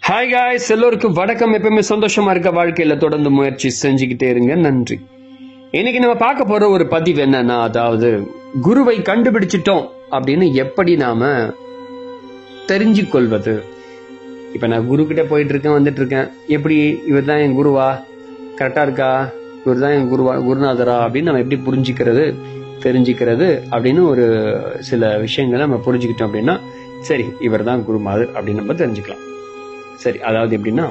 Hi guys, எல்லோருக்கும் வணக்கம். எப்பவுமே சந்தோஷமா இருக்க வாழ்க்கையில தொடர்ந்து முயற்சி செஞ்சுக்கிட்டே இருங்க. நன்றி. இன்னைக்கு நம்ம பார்க்க போற ஒரு பதிவு என்னன்னா, அதாவது குருவை கண்டுபிடிச்சிட்டோம் அப்படின்னு எப்படி நாம தெரிஞ்சு கொள்வது. இப்ப நான் குரு கிட்ட போயிட்டு இருக்கேன், வந்துட்டு இருக்கேன், எப்படி இவர் தான் என் குருவா, கரெக்டா இருக்கா, இவர் தான் என் குருவா, குருநாதரா அப்படின்னு நம்ம எப்படி தெரிஞ்சுக்கிறது அப்படின்னு ஒரு சில விஷயங்களை நம்ம புரிஞ்சுக்கிட்டோம் அப்படின்னா, சரி இவர் தான் குருமாதர் அப்படின்னு நம்ம தெரிஞ்சுக்கலாம். சரி, அதாவது எப்படின்னா,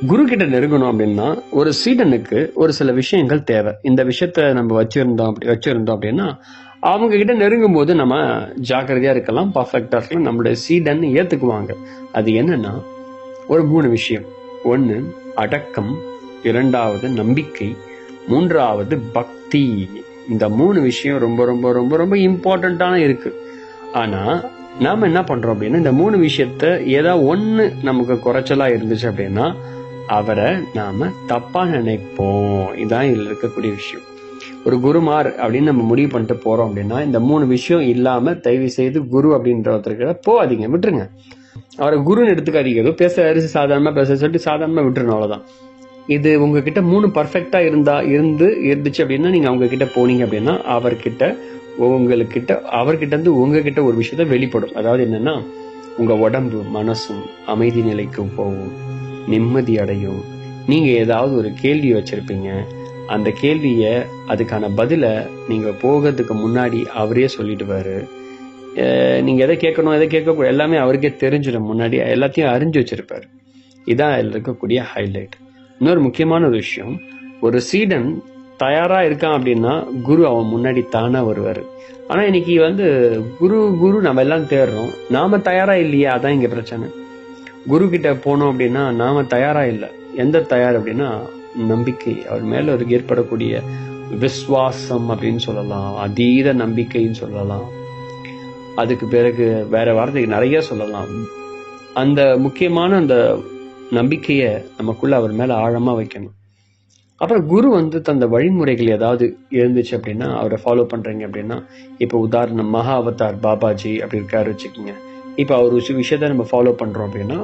குரு கிட்ட நெருங்கணும் அப்படின்னா ஒரு சீடனுக்கு ஒரு சில விஷயங்கள் தேவை. இந்த விஷயத்த நம்ம வச்சிருந்தோம் அப்படின்னா அவங்க கிட்ட நெருங்கும் போது நம்ம ஜாக்கிரதையா இருக்கலாம், பர்ஃபெக்டா இருக்கலாம், நம்மளுடைய சீடன் ஏத்துக்குவாங்க. அது என்னன்னா ஒரு 3 விஷயம். 1 அடக்கம், 2வது நம்பிக்கை, 3வது பக்தி. இந்த 3 விஷயம் ரொம்ப ரொம்ப ரொம்ப ரொம்ப இம்பார்ட்டன்டான இருக்கு. ஆனா நாம என்ன பண்றோம் அப்படின்னா, இந்த 3 விஷயத்த ஏதாவது ஒண்ணு நமக்கு குறைச்சலா இருந்துச்சு அப்படின்னா அவரை நாம தப்பா நினைப்போம். இதான் இதுல இருக்கக்கூடிய விஷயம். ஒரு குருமார் அப்படின்னு நம்ம முடிவு பண்ணிட்டு போறோம் அப்படின்னா இந்த 3 விஷயம் இல்லாம தயவு செய்து குரு அப்படின்ற ஒருத்தர்கிட்ட போகாதீங்க, விட்டுருங்க. அவரை குருன்னு எடுத்துக்காதீங்க. ஏதோ பேச சாதாரணமா பேச சொல்லிட்டு சாதாரணமா விட்டுருணும், அவ்வளவுதான். இது உங்ககிட்ட 3 பர்ஃபெக்டா இருந்துச்சு அப்படின்னா நீங்க அவங்க கிட்ட போனீங்க அப்படின்னா அவர்கிட்ட இருந்து உங்ககிட்ட ஒரு விஷயத்த வெளிப்படும். அதாவது என்னன்னா, உங்க உடம்பு மனசும் அமைதி நிலைக்கு போகும், நிம்மதி அடையும். நீங்க ஏதாவது ஒரு கேள்வி வச்சிருப்பீங்க, அந்த கேள்விய அதுக்கான பதில நீங்க போகிறதுக்கு முன்னாடி அவரே சொல்லிடுவாரு. நீங்க எதை கேட்கணும் எதை கேட்கக்கூடாது எல்லாமே அவருக்கே தெரிஞ்சிடும், முன்னாடி எல்லாத்தையும் அறிஞ்சு வச்சிருப்பாரு. இதான் இதுல இருக்கக்கூடிய ஹைலைட். இன்னொரு முக்கியமான ஒரு விஷயம், ஒரு சீடன் தயாரா இருக்கான் அப்படின்னா குரு அவன் முன்னாடி தானா வருவாரு. ஆனா இன்னைக்கு குரு நம்ம எல்லாம் தேடுறோம், நாம தயாரா இல்லையா? அதான் இங்க பிரச்சனை. குரு கிட்ட போனோம் அப்படின்னா நாம தயாரா இல்லை. எந்த தயார் அப்படின்னா நம்பிக்கை, அவர் மேல ஒரு ஏற்படக்கூடிய விசுவாசம் அப்படின்னு சொல்லலாம், அதீத நம்பிக்கைன்னு சொல்லலாம். அதுக்கு பிறகு வேற வார்த்தைக்கு நிறைய சொல்லலாம். அந்த முக்கியமான அந்த நம்பிக்கைய நமக்குள்ள அவர் மேல ஆழமா வைக்கணும். அப்புறம் குரு தந்த வழிமுறைகள் ஏதாவது இருந்துச்சு அப்படின்னா அவரை ஃபாலோ பண்றீங்க அப்படின்னா, இப்போ உதாரணம் மகா அவதார் பாபாஜி அப்படி இருக்காரு வச்சுக்கோங்க. இப்போ அவர் விஷயத்த நம்ம ஃபாலோ பண்றோம் அப்படின்னா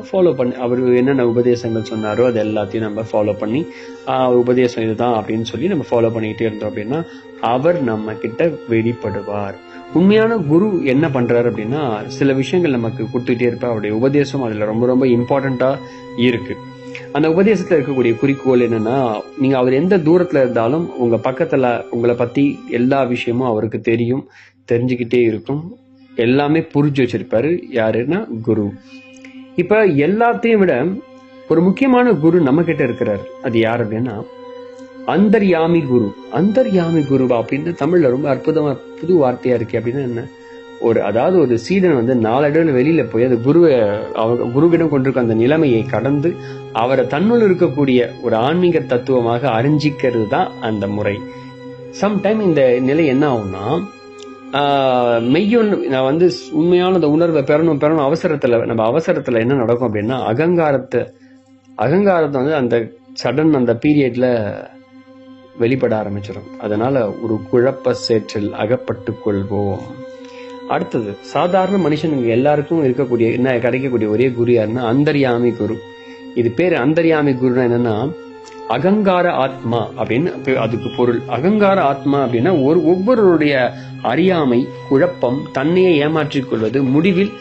அவர் என்னென்ன உபதேசங்கள் சொன்னாரோ அது எல்லாத்தையும் நம்ம ஃபாலோ பண்ணி உபதேசம் இதுதான் அப்படின்னு சொல்லி நம்ம ஃபாலோ பண்ணிக்கிட்டே இருந்தோம் அப்படின்னா அவர் நம்ம கிட்ட வெளிப்படுவார். உண்மையான குரு என்ன பண்றாரு அப்படின்னா சில விஷயங்கள் நமக்கு கொடுத்துக்கிட்டே இருப்பார். அவருடைய உபதேசம் அதுல ரொம்ப ரொம்ப இம்பார்ட்டண்டா இருக்கு. அந்த உபதேசத்துல இருக்கக்கூடிய குறிக்கோள் என்னன்னா, நீங்க அவர் எந்த தூரத்துல இருந்தாலும் உங்க பக்கத்துல உங்களை பத்தி எல்லா விஷயமும் அவருக்கு தெரிஞ்சுக்கிட்டே இருக்கும், எல்லாமே புரிஞ்சு வச்சிருப்பாரு. யாருன்னா குரு. இப்ப எல்லாத்தையும் விட ஒரு முக்கியமான குரு நம்ம கிட்ட இருக்கிறாரு. அது யார் அப்படின்னா அந்தர்யாமி குரு. அந்தர்யாமி குரு அப்படின்னு தமிழ்ல ரொம்ப அற்புதமா புது வார்த்தையா இருக்கு. அப்படின்னா என்ன, அதாவது ஒரு சீடன் நாளடைவில் வெளியில போய் அது குருவிடம் கொண்டிருக்க அந்த நிலைமையை கடந்து அவரை தன்னுள் இருக்கக்கூடிய ஒரு ஆன்மீக தத்துவமாக அறிஞ்சிக்கிறது தான் அந்த முறை. சம்டைம் இந்த நிலை என்ன ஆகும்னா, நான் உண்மையான அந்த உணர்வை பெறணும் அவசரத்துல என்ன நடக்கும் அப்படின்னா அகங்காரத்தை அந்த சடன் அந்த பீரியட்ல வெளிப்பட ஆரம்பிச்சிடும். அதனால ஒரு குழப்ப சேற்றில் அகப்பட்டுக் கொள்வோம். அடுத்தது, சாதாரண மனுஷனுக்கு எல்லாருக்கும் கிடைக்கக்கூடிய ஒரே குரு யாருன்னா அந்தர்யாமி குரு. இது பேரு அந்தர்யாமி குருனா என்னன்னா அகங்கார ஆத்மா அப்படின்னு அதுக்கு பொருள். அகங்கார ஆத்மா அப்படின்னா ஒவ்வொருடைய அறியாமை, குழப்பம், தன்னையே ஏமாற்றிக் கொள்வது, முடிவில்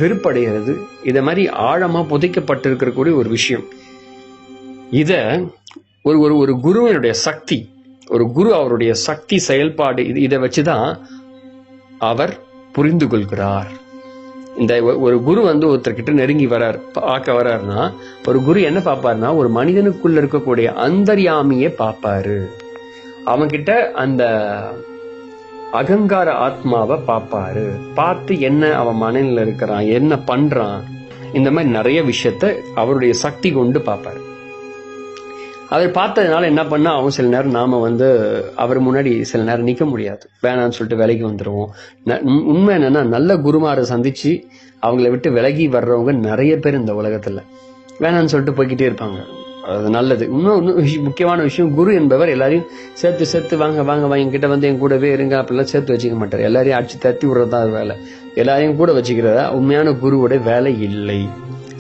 வெறுப்படைகிறது, இத மாதிரி ஆழமா புதைக்கப்பட்டிருக்கக்கூடிய ஒரு விஷயம். இத ஒரு குருவினுடைய சக்தி, ஒரு குரு அவருடைய சக்தி செயல்பாடு இதை வச்சுதான் அவர் புரிந்து கொள்கிறார். இந்த ஒரு குரு ஒருத்தர்கிட்ட நெருங்கி பார்க்க வர்றாருன்னா ஒரு குரு என்ன பார்ப்பாருன்னா ஒரு மனிதனுக்குள்ள இருக்கக்கூடிய அந்தர்யாமியை பார்ப்பாரு. அவன்கிட்ட அந்த அகங்கார ஆத்மாவை பார்ப்பாரு. பார்த்து என்ன அவன் மனநிலை இருக்கிறான், என்ன பண்றான், இந்த மாதிரி நிறைய விஷயத்த அவருடைய சக்தி கொண்டு பார்ப்பாரு. அவர் பார்த்ததுனால என்ன பண்ணா அவன் சில நேரம் நாம அவர் முன்னாடி சில நேரம் நிக்க முடியாது, வேணான்னு சொல்லிட்டு விலகி வந்துடுவோம். உண்மை என்னன்னா, நல்ல குருமாரை சந்திச்சு அவங்கள விட்டு விலகி வர்றவங்க நிறைய பேர் இந்த உலகத்துல வேணான்னு சொல்லிட்டு போய்கிட்டே இருப்பாங்க. அது நல்லது. இன்னும் முக்கியமான விஷயம், குரு என்பவர் எல்லாரையும் சேர்த்து வாங்க என்கிட்ட என் கூடவே இருங்க அப்படிலாம் சேர்த்து வச்சுக்க மாட்டார். எல்லாரையும் அடிச்சு தட்டி விடுறதா வேலை. எல்லாரையும் கூட வச்சுக்கிறதா உண்மையான குருவோட வேலை இல்லை.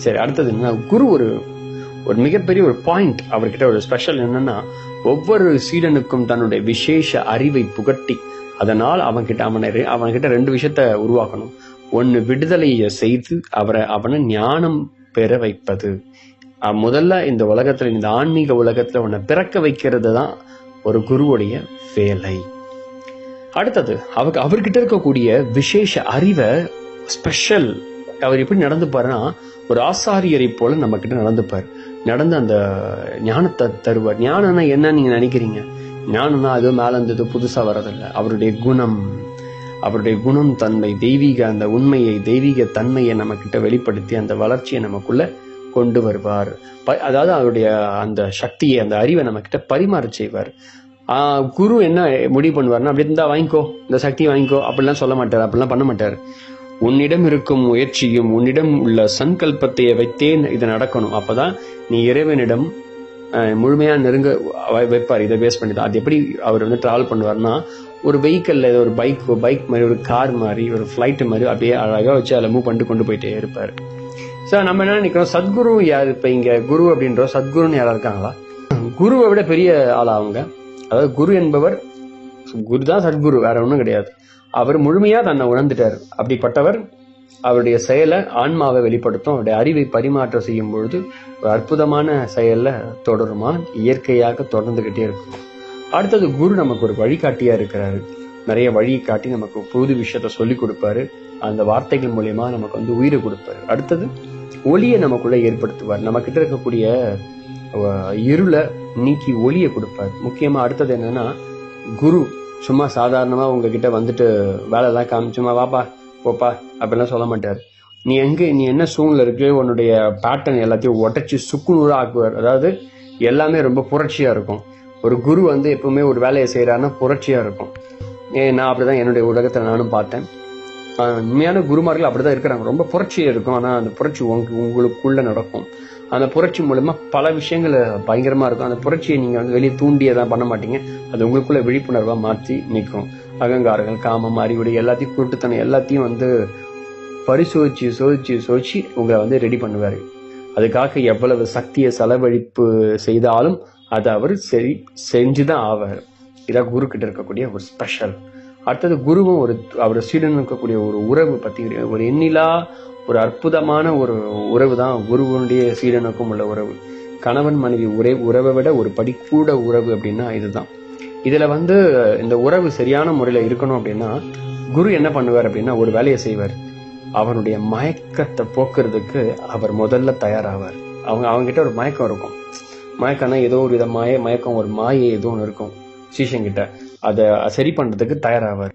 சரி, அடுத்தது என்னன்னா, குரு ஒரு ஒரு மிகப்பெரிய ஒரு பாயிண்ட் அவர்கிட்ட ஒரு ஸ்பெஷல் என்னன்னா, ஒவ்வொரு சீடனுக்கும் தன்னுடைய விசேஷ அறிவை புகட்டி அதனால் அவன்கிட்ட 2 விஷயத்த உருவாக்கணும். ஒன்னு, விடுதலையை செய்து அவனை ஞானம் பெற வைப்பது. முதல்ல இந்த உலகத்துல, இந்த ஆன்மீக உலகத்துல உன்னை பிறக்க வைக்கிறது தான் ஒரு குருவுடைய வேலை. அடுத்தது அவர்கிட்ட இருக்கக்கூடிய விசேஷ அறிவை ஸ்பெஷல், அவர் எப்படி நடந்துப்பாருன்னா, ஒரு ஆசாரியரை போல நம்ம கிட்ட நடந்து அந்த ஞானத்தை தருவார். ஞானம்னா என்ன நீங்க நினைக்கிறீங்க? ஞானம்னா அது மேல இருந்தது புதுசா வர்றதில்லை. அவருடைய குணம் தன்மை, தெய்வீக அந்த உண்மையை, தெய்வீக தன்மையை நம்ம கிட்ட வெளிப்படுத்தி அந்த வளர்ச்சியை நமக்குள்ள கொண்டு வருவார். அதாவது அவருடைய அந்த சக்தியை, அந்த அறிவை நம்ம கிட்ட பரிமாற செய்வார். குரு என்ன முடிவு பண்ணுவார்னா, அப்படி இருந்தா வாங்கிக்கோ, இந்த சக்தியை வாங்கிக்கோ அப்படிலாம் சொல்ல மாட்டார், அப்படிலாம் பண்ண மாட்டார். உன்னிடம் இருக்கும் முயற்சியும் உன்னிடம் உள்ள சங்கல்பத்தை வைத்தேன் இது நடக்கணும். அப்பதான் நீ இறைவனிடம் முழுமையா நெருங்க வைப்பார். இதை பேஸ் பண்ணி தான். அது எப்படி அவர் டிராவல் பண்ணுவார்னா, ஒரு வெஹிக்கல்ல ஒரு பைக் மாதிரி, ஒரு கார் மாதிரி, ஒரு ஃபிளைட் மாதிரி அப்படியே அழகா வச்சு அதில் மூவ் பண்ணிட்டு கொண்டு போயிட்டே இருப்பார். சார் நம்ம என்ன நினைக்கிறோம், சத்குரு யார்? இப்ப இங்க குரு அப்படின்ற சத்குருன்னு யாரா இருக்காங்களா? குருவை விட பெரிய ஆளா அவங்க? அதாவது குரு என்பவர், குரு தான் சத்குரு, வேற ஒன்றும் கிடையாது. அவர் முழுமையா தன்னை உணர்ந்துட்டார். அப்படிப்பட்டவர் அவருடைய செயலை, ஆன்மாவை வெளிப்படுத்தும். அவருடைய அறிவை பரிமாற்றம் செய்யும் பொழுது ஒரு அற்புதமான செயல்ல தொடருமா, இயற்கையாக தொடர்ந்துகிட்டே இருக்கும். அடுத்தது, குரு நமக்கு ஒரு வழிகாட்டியா இருக்கிறாரு. நிறைய வழி காட்டி நமக்கு புது விஷயத்த சொல்லி கொடுப்பாரு. அந்த வார்த்தைகள் மூலியமா நமக்கு உயிரை கொடுப்பாரு. அடுத்தது, ஒளியை நமக்குள்ள ஏற்படுத்துவார். நம்ம கிட்ட இருக்கக்கூடிய இருளை நீக்கி ஒளியை கொடுப்பார். முக்கியமா அடுத்தது என்னன்னா, குரு சும்மா சாதாரணமா உங்ககிட்ட வேலை எல்லாம் காமிச்சுமா வாப்பா போப்பா அப்படிலாம் சொல்ல மாட்டார். நீ என்ன சூழ்நிலை இருக்கு, உன்னுடைய பேட்டர்ன் எல்லாத்தையும் உடைச்சு சுக்குநூறா ஆக்குவார். அதாவது எல்லாமே ரொம்ப புரட்சியா இருக்கும். ஒரு குரு எப்பவுமே ஒரு வேலையை செய்யறாருன்னா புரட்சியா இருக்கும். நான் அப்படிதான் என்னுடைய உலகத்துல நானும் பார்த்தேன். உண்மையான குருமார்கள் அப்படிதான் இருக்கிறாங்க. ரொம்ப புரட்சியா இருக்கும். ஆனா அந்த புரட்சி உங்களுக்குள்ள நடக்கும். அந்த புரட்சி மூலமா பல விஷயங்கள் பயங்கரமா இருக்கும். அந்த புரட்சியை நீங்க வெளியே தூண்டியதான் பண்ண மாட்டீங்க. அது உங்களுக்குள்ள விழிப்புணர்வா மாற்றி நிற்கும். அகங்காரங்கள், காமம், அறிவுடை எல்லாத்தையும், குருட்டுத்தனம் எல்லாத்தையும் சோதிச்சு உங்களை ரெடி பண்ணுவாரு. அதுக்காக எவ்வளவு சக்தியை செலவழிப்பு செய்தாலும் அதை அவர் செஞ்சுதான் ஆவார். இதான் குரு கிட்ட இருக்கக்கூடிய ஒரு ஸ்பெஷல். அடுத்தது, குருவும் அவர் சீடன் இருக்கக்கூடிய ஒரு உறவு பத்தி, ஒரு எண்ணிலா ஒரு அற்புதமான ஒரு உறவு தான் குருவனுடைய சீடனுக்கும் உள்ள உறவு. கணவன் மனைவி உறவை விட ஒரு படி கூட உறவு அப்படின்னா இதுதான். இதுல இந்த உறவு சரியான முறையில இருக்கணும் அப்படின்னா, குரு என்ன பண்ணுவார் அப்படின்னா, ஒரு வேலையை செய்வார். அவனுடைய மயக்கத்தை போக்குறதுக்கு அவர் முதல்ல தயாராவார். அவங்ககிட்ட ஒரு மயக்கம் இருக்கும். மயக்கம்னா ஏதோ ஒரு வித மயக்கம், ஒரு மாயை ஏதோ ஒன்று இருக்கும் சீஷங்கிட்ட. அதை சரி பண்றதுக்கு தயாராவார்.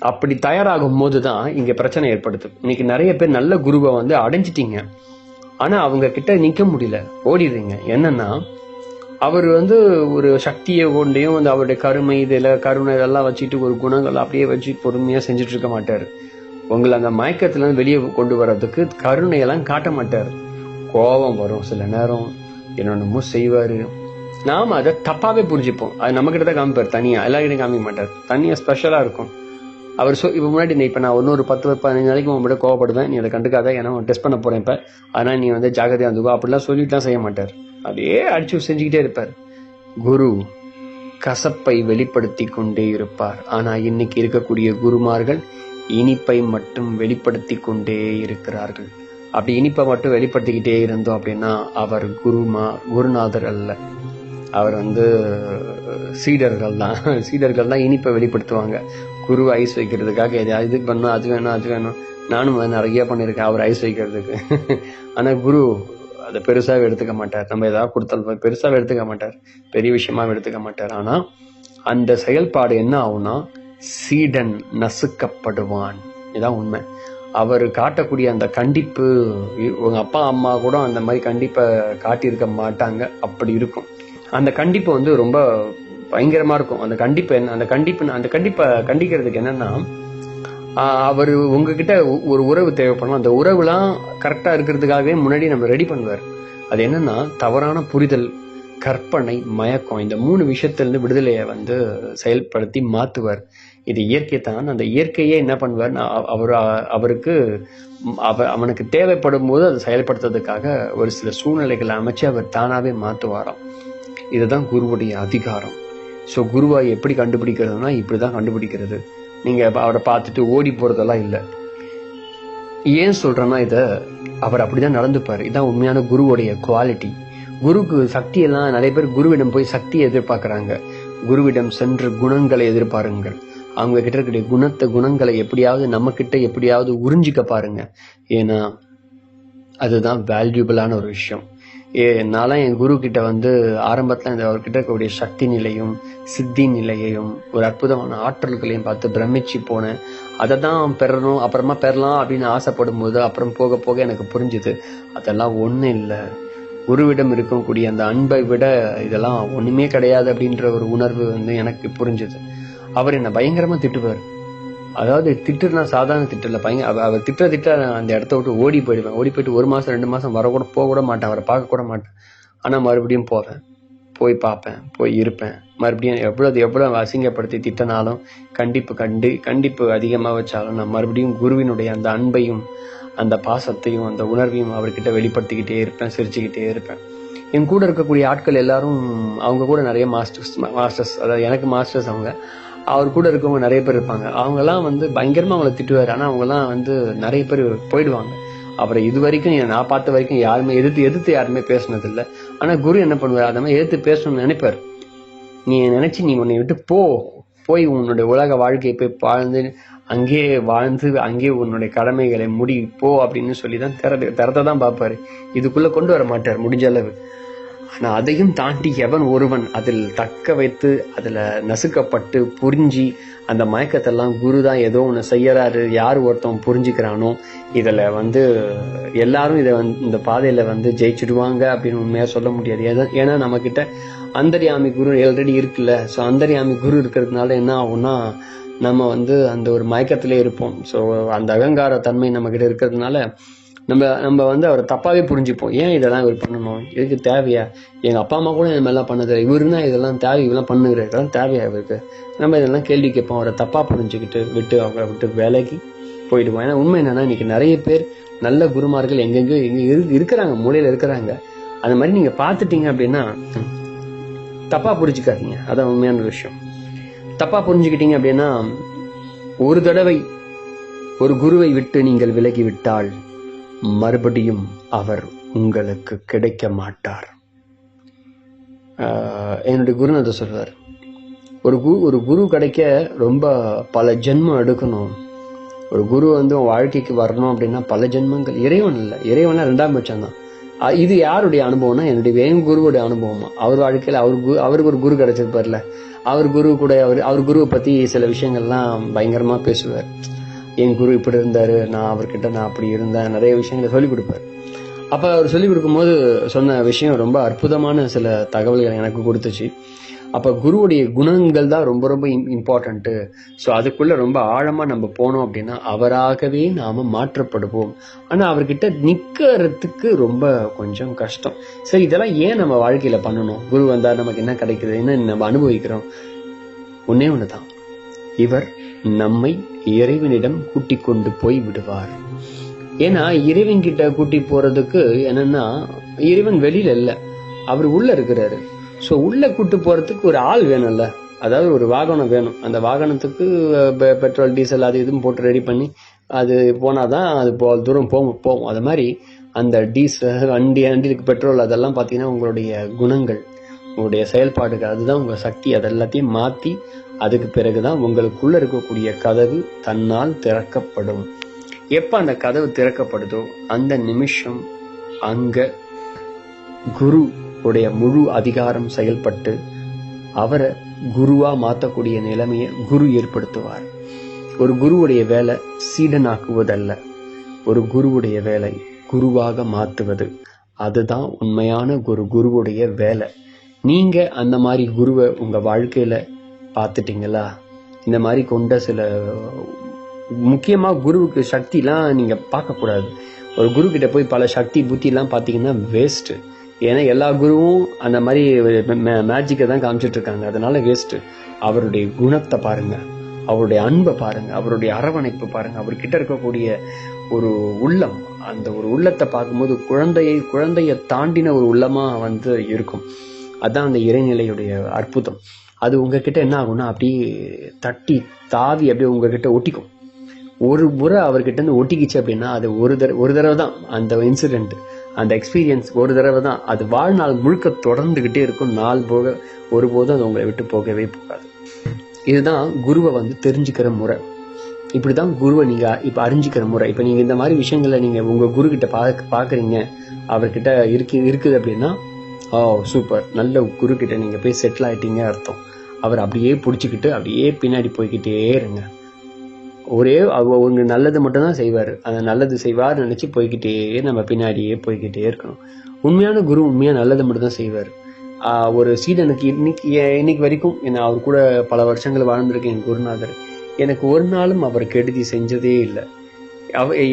அப்படி தயாராகும் போதுதான் இங்க பிரச்சனை ஏற்படுது. இன்னைக்கு நிறைய பேர் நல்ல குருவை அடைஞ்சிட்டீங்க, ஆனா அவங்க கிட்ட நிக்க முடியல, ஓடிடுறீங்க. என்னன்னா, அவர் ஒரு சக்தியை கொண்டையும் அவருடைய கருணை இதெல்லாம் வச்சுட்டு ஒரு குணங்கள் அப்படியே வச்சு பொறுமையா செஞ்சுட்டு இருக்க மாட்டாரு. உங்களை அந்த மயக்கத்துல வெளியே கொண்டு வர்றதுக்கு கருணையெல்லாம் காட்ட மாட்டாரு. கோபம் வரும், சில நேரம் என்னென்னமோ செய்வாரு. நாம அதை தப்பாவே புரிஞ்சுப்போம். அது நம்ம கிட்ட தான் காமிப்பார், தனியா எல்லாருக்கிட்டையும் காமிக்க மாட்டார். தனியா ஸ்பெஷலா இருக்கும். அவர் இப்ப முன்னாடி இப்ப நான் இன்னொரு 10-15 நாளைக்கு உங்கள்கிட்ட கோவப்படுவேன், நீ அதை கண்டுக்காத, ஏன்னா டெஸ்ட் பண்ண போறேன் இப்ப, ஆனா நீ ஜாகிரதையா இருந்துக்கோ அப்படிலாம் சொல்லிட்டுலாம் செய்ய மாட்டார். அதையே அடிச்சு செஞ்சுக்கிட்டே இருப்பார். குரு கசப்பை வெளிப்படுத்தி கொண்டே இருப்பார். ஆனா இன்னைக்கு இருக்கக்கூடிய குருமார்கள் இனிப்பை மட்டும் வெளிப்படுத்தி கொண்டே இருக்கிறார்கள். அப்படி இனிப்பை மட்டும் வெளிப்படுத்திக்கிட்டே இருந்தோம் அப்படின்னா அவர் குருநாதர் அல்ல, அவர் சீடர்கள் தான் இனிப்பை வெளிப்படுத்துவாங்க. குரு ஐஸ் வைக்கிறதுக்காக இது பண்ணும், அது வேணும். நானும் நிறைய பண்ணியிருக்கேன் அவர் ஐஸ் வைக்கிறதுக்கு. ஆனா குரு அதை பெருசாவே எடுத்துக்க மாட்டார். நம்ம ஏதாவது கொடுத்தாலும் பெருசாவே எடுத்துக்க மாட்டார், பெரிய விஷயமாவே எடுத்துக்க மாட்டார். ஆனா அந்த செயல்பாடு என்ன ஆகும்னா, சீடன் நசுக்கப்படுவான். இதான் உண்மை. அவர் காட்டக்கூடிய அந்த கண்டிப்பு, உங்க அப்பா அம்மா கூட அந்த மாதிரி கண்டிப்பை காட்டியிருக்க மாட்டாங்க. அப்படி இருக்கும். அந்த கண்டிப்பு ரொம்ப பயங்கரமா இருக்கும். அந்த கண்டிப்பை கண்டிக்கிறதுக்கு என்னன்னா, அவர் உங்ககிட்ட ஒரு உறவு தேவைப்படணும். அந்த உறவுலாம் கரெக்டா இருக்கிறதுக்காகவே முன்னாடி நம்ம ரெடி பண்ணுவார். அது என்னன்னா, தவறான புரிதல், கற்பனை, மயக்கம், இந்த 3 விஷயத்திலிருந்து விடுதலையை செயல்படுத்தி மாத்துவார். இது இயற்கை தான். அந்த இயற்கையே என்ன பண்ணுவார், அவருக்கு அவனுக்கு தேவைப்படும் போது அதை செயல்படுத்துறதுக்காக ஒரு சில சூழ்நிலைகளை அமைச்சு அவர் தானாவே மாத்துவாராம். இதுதான் குருவுடைய அதிகாரம். ஸோ குருவை எப்படி கண்டுபிடிக்கிறதுனா இப்படிதான் கண்டுபிடிக்கிறது. நீங்க அவரை பார்த்துட்டு ஓடி போறதெல்லாம் இல்லை. ஏன் சொல்றேன்னா அவர் அப்படிதான் நடந்துப்பாரு. இதான் உண்மையான குருவுடைய குவாலிட்டி. குருக்கு சக்தி எல்லாம் நிறைய பேர் குருவிடம் போய் சக்தியை எதிர்பார்க்கறாங்க. குருவிடம் சென்று குணங்களை எதிர்பாருங்கள். அவங்க கிட்ட இருக்கக்கூடிய குணங்களை எப்படியாவது நம்ம கிட்ட எப்படியாவது உறிஞ்சிக்க பாருங்க. ஏன்னா அதுதான் வேல்யூபிளான ஒரு விஷயம். என்னால என் குரு கிட்ட ஆரம்பத்துல அவர்கிட்ட இருக்கக்கூடிய சக்தி நிலையும் சித்தி நிலையையும் ஒரு அற்புதமான ஆற்றல்களையும் பார்த்து பிரமிச்சு போனேன். அதை தான் பெறணும், அப்புறமா பெறலாம் அப்படின்னு ஆசைப்படும் போது அப்புறம் போக போக எனக்கு புரிஞ்சுது அதெல்லாம் ஒண்ணு இல்லை. குருவிடம் இருக்கக்கூடிய அந்த அன்பை விட இதெல்லாம் ஒண்ணுமே கிடையாது அப்படின்ற ஒரு உணர்வு எனக்கு புரிஞ்சுது. அவர் என்ன பயங்கரமா திட்டுவார். அதாவது திட்டுனா சாதாரண திட்டுல அவர் திட்ட அந்த இடத்த விட்டு ஓடி போயிடுவேன். ஓடி போயிட்டு 1 மாசம் 2 மாசம் போக கூட மாட்டேன், அவரை பார்க்க கூட மாட்டேன். ஆனா மறுபடியும் போவேன், போய் பார்ப்பேன், போய் இருப்பேன். மறுபடியும் எவ்வளவு அசிங்கப்படுத்தி திட்டனாலும் கண்டிப்பு அதிகமா வச்சாலும் நான் மறுபடியும் குருவினுடைய அந்த அன்பையும் அந்த பாசத்தையும் அந்த உணர்வையும் அவர்கிட்ட வெளிப்படுத்திக்கிட்டே இருப்பேன், சிரிச்சுக்கிட்டே இருப்பேன். என் கூட இருக்கக்கூடிய ஆட்கள் எல்லாரும் அவங்க கூட நிறைய மாஸ்டர்ஸ் அதாவது எனக்கு மாஸ்டர்ஸ் அவங்க. அவர் கூட இருக்கவங்க நிறைய பேர் இருப்பாங்க. அவங்கெல்லாம் பயங்கரமா அவங்கள திட்டுவாரு. ஆனா அவங்கெல்லாம் நிறைய பேர் போயிடுவாங்க. அப்புறம் இது வரைக்கும் நான் பார்த்த வரைக்கும் யாருமே எதிர்த்து யாருமே பேசினது இல்லை. ஆனா குரு என்ன பண்ணுவார், அதை மாதிரி எதிர்த்து பேசணும்னு நினைப்பார். நீ நினைச்சு நீ உன்னை விட்டு போய் உன்னுடைய உலக வாழ்க்கையை போய் வாழ்ந்து அங்கே உன்னுடைய கடமைகளை போ அப்படின்னு சொல்லிதான் திறத்தை தான் பார்ப்பாரு. இதுக்குள்ள கொண்டு வர மாட்டார் முடிஞ்ச அளவு. ஆனா அதையும் தாண்டி எவன் ஒருவன் அதில் தக்க வைத்து அதுல நசுக்கப்பட்டு புரிஞ்சு அந்த மயக்கத்தெல்லாம் குருதான் ஏதோ ஒண்ணு செய்யறாரு, யார் ஒருத்தவன் புரிஞ்சுக்கிறானோ இதுல எல்லாரும் இந்த பாதையில ஜெயிச்சிடுவாங்க அப்படின்னு உண்மையா சொல்ல முடியாது. ஏன்னா நம்ம கிட்ட அந்தர்யாமி குரு ஆல்ரெடி இருக்குல்ல. ஸோ அந்தர்யாமி குரு இருக்கிறதுனால என்ன ஆகும்னா நம்ம அந்த ஒரு மயக்கத்திலே இருப்போம். ஸோ அந்த அகங்கார தன்மை நம்ம கிட்ட இருக்கிறதுனால நம்ம அவரை தப்பாவே புரிஞ்சுப்போம். ஏன் இதெல்லாம் இவர் பண்ணணும், இதுக்கு தேவையா, எங்க அப்பா அம்மா கூட இந்த மாதிரிலாம் பண்ணது, இவருன்னா இதெல்லாம் தேவை, இதெல்லாம் பண்ணுகிற இதெல்லாம் தேவையா இவருக்கு, நம்ம இதெல்லாம் கேள்வி கேட்போம். அவரை தப்பா புரிஞ்சுக்கிட்டு அவரை விட்டு விலகி போயிடுவோம். ஏன்னா உண்மை என்னன்னா இன்னைக்கு நிறைய பேர் நல்ல குருமார்கள் எங்க இருக்கிறாங்க, மூலையில இருக்கிறாங்க. அந்த மாதிரி நீங்க பாத்துட்டீங்க அப்படின்னா தப்பா புரிஞ்சுக்காதீங்க. அதான் உண்மையான விஷயம். தப்பா புரிஞ்சுக்கிட்டீங்க அப்படின்னா ஒரு தடவை ஒரு குருவை விட்டு நீங்கள் விலகி விட்டால் மறுபடியும் அவர் உங்களுக்கு கிடைக்க மாட்டார். என்னுடைய குருநாதர் சொல்றார், ஒரு குரு கிடைக்க ரொம்ப பல ஜென்மம் எடுக்கணும். ஒரு குரு உன் வாழ்க்கைக்கு வரணும் அப்படின்னா பல ஜென்மங்கள். இறைவன் இல்லை, இறைவனா 2ஆம் பட்சம் தான். இது யாருடைய அனுபவம்னா என் குருவுடைய அனுபவமா. அவர் வாழ்க்கையில அவருக்கு ஒரு குரு கிடைச்சிருப்பார்ல, அவர் குரு கூட அவர் குருவை பத்தி சில விஷயங்கள்லாம் பயங்கரமா பேசுவார். என் குரு இப்படி இருந்தாரு, நான் அவர்கிட்ட அப்படி இருந்தேன், நிறைய விஷயங்களை சொல்லிக் கொடுப்பார். அப்ப அவர் சொல்லிக் கொடுக்கும்போது சொன்ன விஷயம் ரொம்ப அற்புதமான சில தகவல்கள் எனக்கு கொடுத்துச்சு. அப்ப குருவுடைய குணங்கள் தான் ரொம்ப ரொம்ப இம்பார்ட்டன்ட். ஸோ அதுக்குள்ள ரொம்ப ஆழமா நம்ம போனோம் அப்படின்னா அவராகவே நாம மாற்றப்படுவோம். ஆனா அவர்கிட்ட நிக்கிறதுக்கு ரொம்ப கொஞ்சம் கஷ்டம். சரி, இதெல்லாம் ஏன் நம்ம வாழ்க்கையில பண்ணணும்? குரு வந்தா நமக்கு என்ன கிடைக்குது, என்ன நம்ம அனுபவிக்கிறோம்? ஒன்னே ஒண்ணுதான், இவர் நம்மை இறைவனிடம் கூட்டிக் கொண்டு போய் விடுவார். ஏன்னா இறைவன் கிட்ட கூட்டி போறதுக்கு என்னன்னா இறைவன் வெளியில இல்ல, அவர் உள்ள இருக்கிறாரு. சோ உள்ள கூட்டு போறதுக்கு ஒரு ஆள் வேணும்ல, அதாவது ஒரு வாகனம் வேணும். அந்த வாகனத்துக்கு பெட்ரோல் டீசல் அது இதுவும் போட்டு ரெடி பண்ணி அது போனாதான் அது தூரம் போகும். அது மாதிரி அந்த டீசல் வண்டிக்கு பெட்ரோல் அதெல்லாம் பாத்தீங்கன்னா உங்களுடைய குணங்கள், உங்களுடைய செயல்பாடுகள், அதுதான் உங்க சக்தி. அதெல்லாத்தையும் மாத்தி அதுக்கு பிறகுதான் உங்களுக்குள்ள இருக்கக்கூடிய கதவு தன்னால் திறக்கப்படும். எப்ப அந்த கதவு திறக்கப்படுதோ அந்த நிமிஷம் அங்க குரு உடைய முழு அதிகாரம் செயல்பட்டு அவரை குருவா மாத்தக்கூடிய நிலைமையை குரு ஏற்படுத்துவார். ஒரு குருவுடைய வேலை சீடனாக்குவதல்ல, ஒரு குருவுடைய வேலை குருவாக மாத்துவது. அதுதான் உண்மையான குருவுடைய வேலை. நீங்க அந்த மாதிரி குருவை உங்க வாழ்க்கையில பார்த்துட்டீங்களா? இந்த மாதிரி கொண்ட சில முக்கியமா குருவுக்கு சக்தி எல்லாம் நீங்க பார்க்க கூடாது. ஒரு குரு கிட்ட போய் பல சக்தி புத்தி எல்லாம் பாத்தீங்கன்னா வேஸ்ட். ஏன்னா எல்லா குருவும் அந்த மாதிரி மேஜிக்கை தான் காமிச்சிட்டு இருக்காங்க. அதனால வேஸ்ட். அவருடைய குணத்தை பாருங்க, அவருடைய அன்பை பாருங்க, அவருடைய அரவணைப்பு பாருங்க, அவர்கிட்ட இருக்கக்கூடிய ஒரு உள்ளம், அந்த ஒரு உள்ளத்தை பார்க்கும்போது குழந்தைய தாண்டின ஒரு உள்ளமா இருக்கும். அதான் அந்த இறைநிலையுடைய அற்புதம். அது உங்ககிட்ட என்ன ஆகும்னா அப்படியே தட்டி தாவி அப்படியே உங்ககிட்ட ஒட்டிக்கும். ஒரு முறை அவர்கிட்ட இருந்து ஒட்டிக்கிச்சு அப்படின்னா அது ஒரு தடவை தான் அந்த இன்சிடென்ட், அந்த எக்ஸ்பீரியன்ஸ் ஒரு தடவை தான். அது வாழ்நாள் முழுக்க தொடர்ந்துகிட்டே இருக்கும். நாள் போக ஒருபோதும் அது உங்களை விட்டு போகவே போகாது. இதுதான் குருவை தெரிஞ்சுக்கிற முறை. இப்படிதான் குருவை நீங்க இப்ப அறிஞ்சிக்கிற முறை. இப்ப நீங்க இந்த மாதிரி விஷயங்களை நீங்க உங்க குரு கிட்ட பாக்குறீங்க, அவர்கிட்ட இருக்குது அப்படின்னா, சூப்பர், நல்ல குரு கிட்ட நீங்க போய் செட்டில் ஆயிட்டீங்க அர்த்தம். அவர் அப்படியே பிடிச்சிக்கிட்டு அப்படியே பின்னாடி போய்கிட்டே இருங்க. அவங்க நல்லது மட்டும்தான் செய்வாரு. அந்த நல்லது செய்வார் நினைச்சு போய்கிட்டே நம்ம பின்னாடியே போய்கிட்டே இருக்கணும். உண்மையான குரு உண்மையா நல்லது மட்டும் தான் செய்வார். ஒரு சீடனுக்கு இன்னைக்கு வரைக்கும் அவர் கூட பல வருஷங்கள் வாழ்ந்திருக்கேன் என் குருநாதர். எனக்கு ஒரு நாளும் அவர் கெடுதி செஞ்சதே இல்லை.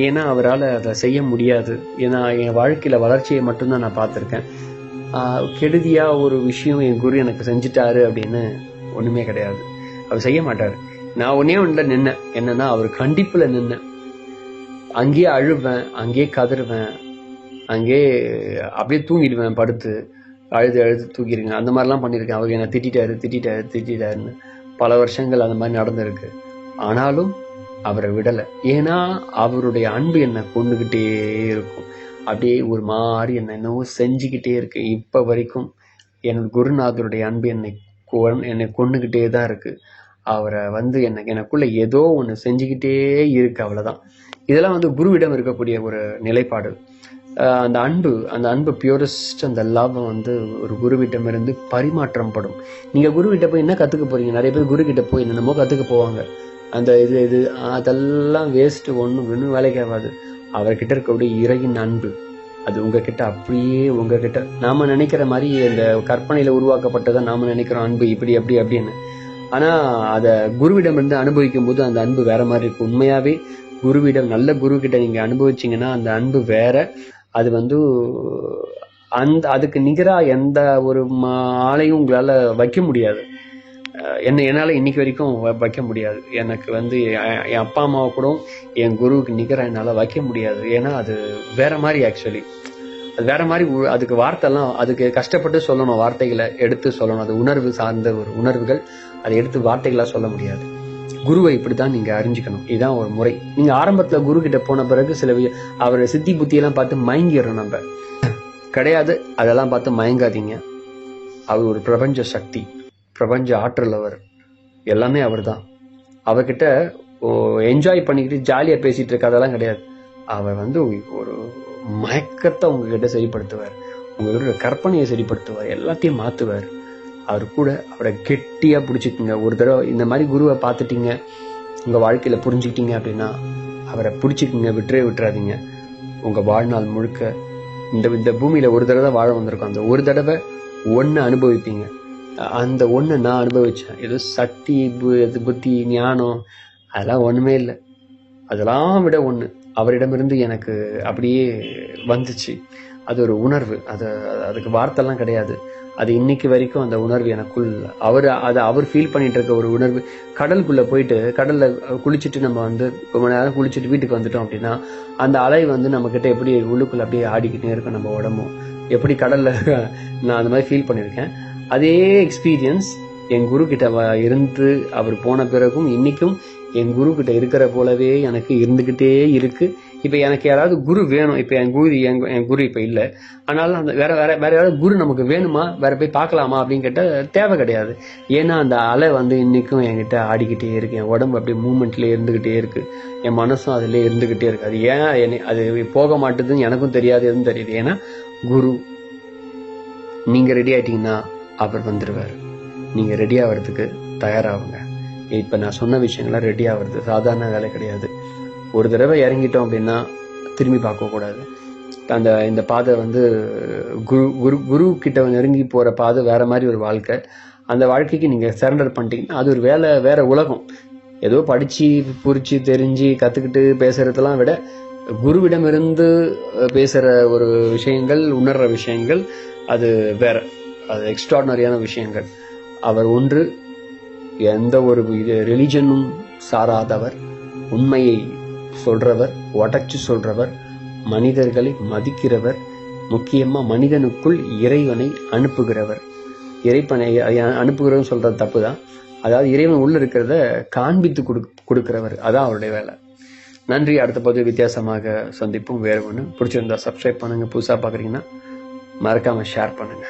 ஏன்னா அவரால் அதை செய்ய முடியாது. ஏன்னா என் வாழ்க்கையில வளர்ச்சியை மட்டும்தான் நான் பார்த்துருக்கேன். கெடுதியா ஒரு விஷயம் என் குரு எனக்கு செஞ்சுட்டாரு அப்படின்னு ஒண்ணுமே கிடையாது. அவர் செய்ய மாட்டாரு. நான் ஒன்றுல நின்னேன். என்னன்னா அவர் கண்டிப்புல நின்னேன். அங்கேயே அழுவேன், அங்கேயே கதறுவேன், அங்கேயே அப்படியே தூங்கிடுவேன், படுத்து அழுது தூக்கிடுங்க. அந்த மாதிரிலாம் பண்ணியிருக்கேன். அவர் என்னை திட்டாருன்னு பல வருஷங்கள் அந்த மாதிரி நடந்திருக்கு. ஆனாலும் அவரை விடலை. ஏன்னா அவருடைய அன்பு என்னை கொண்டுகிட்டே இருக்கும். அப்படியே ஒரு மாதிரி என்னவோ செஞ்சுக்கிட்டே இருக்கு. இப்ப வரைக்கும் என் குருநாதருடைய அன்பு என்னை கொண்டுகிட்டே தான் இருக்கு. அவரை எனக்குள்ள ஏதோ ஒன்று செஞ்சுக்கிட்டே இருக்கு, அவ்வளவுதான். இதெல்லாம் குருவிடம் இருக்கக்கூடிய ஒரு நிலைப்பாடு. அந்த அன்பு பியூரஸ்ட், அந்த லவ் ஒரு குருவிட்டம் இருந்து பரிமாற்றம் படும். நீங்க குருவிட்ட போய் என்ன கத்துக்க போறீங்க? நிறைய பேர் குரு கிட்ட போய் என்னமோ கத்துக்க போவாங்க. அந்த இது அதெல்லாம் வேஸ்ட், ஒன்றும் வேலைக்கு ஆகாது. அவர்கிட்ட இருக்கக்கூடிய இறையின் அன்பு அது உங்ககிட்ட அப்படியே உங்ககிட்ட நாம நினைக்கிற மாதிரி அந்த கற்பனையில உருவாக்கப்பட்டதை நாம நினைக்கிறோம் அன்பு இப்படி அப்படி அப்படின்னு. ஆனா அத குருவிடம் இருந்து அனுபவிக்கும் போது அந்த அன்பு வேற மாதிரி இருக்கு. உண்மையாவே குருவிடம், நல்ல குரு கிட்ட நீங்க அனுபவிச்சீங்கன்னா அந்த அன்பு வேற. அது அதுக்கு நிகரா எந்த ஒரு ஆளையும் உங்களால வைக்க முடியாது. என்னால இன்னைக்கு வரைக்கும் வைக்க முடியாது. எனக்கு என் அப்பா அம்மாவை கூட என் குருவுக்கு நிகரா என்னால வைக்க முடியாது. ஏன்னா அது வேற மாதிரி. ஆக்சுவலி அது வேற மாதிரி. அதுக்கு வார்த்தைலாம், அதுக்கு கஷ்டப்பட்டு சொல்லணும், வார்த்தைகளை எடுத்து சொல்லணும். அது உணர்வு சார்ந்த ஒரு உணர்வுகள், அதை எடுத்து வார்த்தைகளா சொல்ல முடியாது. குருவை இப்படித்தான் நீங்க அறிஞ்சிக்கணும். இதுதான் ஒரு முறை. நீங்க ஆரம்பத்துல குரு கிட்ட போன பிறகு சில அவரை சித்தி புத்தியெல்லாம் பார்த்து மயங்கிடுறோம். நம்ம கிடையாது, அதெல்லாம் பார்த்து மயங்காதீங்க. அவர் ஒரு பிரபஞ்ச சக்தி, பிரபஞ்ச ஆற்றல். அவர் எல்லாமே அவர் தான். அவர்கிட்ட என்ஜாய் பண்ணிக்கிட்டு ஜாலியா பேசிட்டு இருக்க அதெல்லாம் கிடையாது. அவர் ஒரு மயக்கத்தை உங்ககிட்ட சரிப்படுத்துவார், உங்களோட கற்பனையை சரிப்படுத்துவார், எல்லாத்தையும் மாத்துவார். அவர் கூட அவரை கெட்டியா பிடிச்சிக்குங்க. ஒரு தடவை இந்த மாதிரி குருவை பார்த்துட்டீங்க, உங்க வாழ்க்கையில புரிஞ்சுக்கிட்டீங்க அப்படின்னா அவரை பிடிச்சிக்குங்க, விட்டுறாதீங்க. உங்க வாழ்நாள் முழுக்க இந்த பூமியில ஒரு தடவை தான் வாழ வந்திருக்கோம். அந்த ஒரு தடவை ஒன்னு அனுபவிப்பீங்க. அந்த ஒண்ணு நான் அனுபவிச்சேன். ஏதோ சக்தி, புத்தி, ஞானம் அதெல்லாம் ஒண்ணுமே இல்லை. அதெல்லாம் விட ஒண்ணு அவரிடமிருந்து எனக்கு அப்படியே வந்துச்சு. அது ஒரு உணர்வு. அதுக்கு வார்த்தைலாம் கிடையாது. அது இன்னைக்கு வரைக்கும் அந்த உணர்வு எனக்குள் அவர் ஃபீல் பண்ணிட்டு இருக்க ஒரு உணர்வு. கடலுக்குள்ள போயிட்டு கடல்ல குளிச்சுட்டு நம்ம ரொம்ப நேரம் குளிச்சுட்டு வீட்டுக்கு வந்துட்டோம் அப்படின்னா அந்த அலை நம்ம கிட்ட எப்படி உள்ளுக்குள்ள அப்படியே ஆடிக்கிட்டே இருக்கும். நம்ம உடம்பும் எப்படி கடல்ல நான் அந்த மாதிரி ஃபீல் பண்ணியிருக்கேன். அதே எக்ஸ்பீரியன்ஸ் என் குரு கிட்ட இருந்து அவர் போன பிறகும் இன்னைக்கும் என் குரு கிட்ட இருக்கிற போலவே எனக்கு இருந்துகிட்டே இருக்கு. இப்ப எனக்கு யாராவது குரு வேணும். இப்ப என் குரு இப்ப இல்ல, ஆனாலும் அந்த வேற யாராவது குரு நமக்கு வேணுமா, வேற போய் பார்க்கலாமா அப்படின்னு கேட்ட தேவை கிடையாது. ஏன்னா அந்த அலை இன்னைக்கும் என்கிட்ட ஆடிக்கிட்டே இருக்கு. என் உடம்பு அப்படியே மூவ்மெண்ட்ல இருந்துகிட்டே இருக்கு, என் மனசும் அதுல இருந்துகிட்டே இருக்கு. அது ஏன் அது போக மாட்டுதுன்னு எனக்கும் தெரியாது, எதுவும் தெரியுது. ஏன்னா குரு, நீங்க ரெடி ஆயிட்டீங்கன்னா அவர் வந்துடுவார். நீங்க ரெடி ஆகிறதுக்கு தயாராகுங்க. இப்ப நான் சொன்ன விஷயங்கள்லாம் ரெடி ஆகுறது சாதாரண வேலை கிடையாது. ஒரு தடவை இறங்கிட்டோம் அப்படின்னா திரும்பி பார்க்க கூடாது. இந்த பாதை குரு கிட்ட நெருங்கி போற பாதை வேற மாதிரி ஒரு வாழ்க்கை. அந்த வாழ்க்கைக்கு நீங்க சரண்டர் பண்ணிட்டீங்கன்னா அது ஒரு வேற உலகம். ஏதோ படிச்சு புரிச்சு தெரிஞ்சு கத்துக்கிட்டு பேசுறதெல்லாம் விட குருவிடம் இருந்து பேசுற ஒரு விஷயங்கள், உணர்ற விஷயங்கள் அது வேற, அது எக்ஸ்ட்ராடனரியான விஷயங்கள். அவர் ஒன்று எந்த ஒரு ரிலிஜனும் சாராதவர், உண்மையை சொல்றவர், உடைச்சு சொல்றவர், மனிதர்களை மதிக்கிறவர், முக்கியமா மனிதனுக்குள் இறைவனை அனுப்புகிறவர். இறைப்பனை அனுப்புகிறவன் சொல்றது தப்புதான், அதாவது இறைவன் உள்ள இருக்கிறத காண்பித்து கொடுக்கிறவர், அதான் அவருடைய வேலை. நன்றி. அடுத்த பதிவு வித்தியாசமாக சந்திப்போம். வேறு ஒன்று பிடிச்சிருந்தா சப்ஸ்கிரைப் பண்ணுங்க. புதுசாக பார்க்குறீங்கன்னா மறக்காம ஷேர் பண்ணுங்க.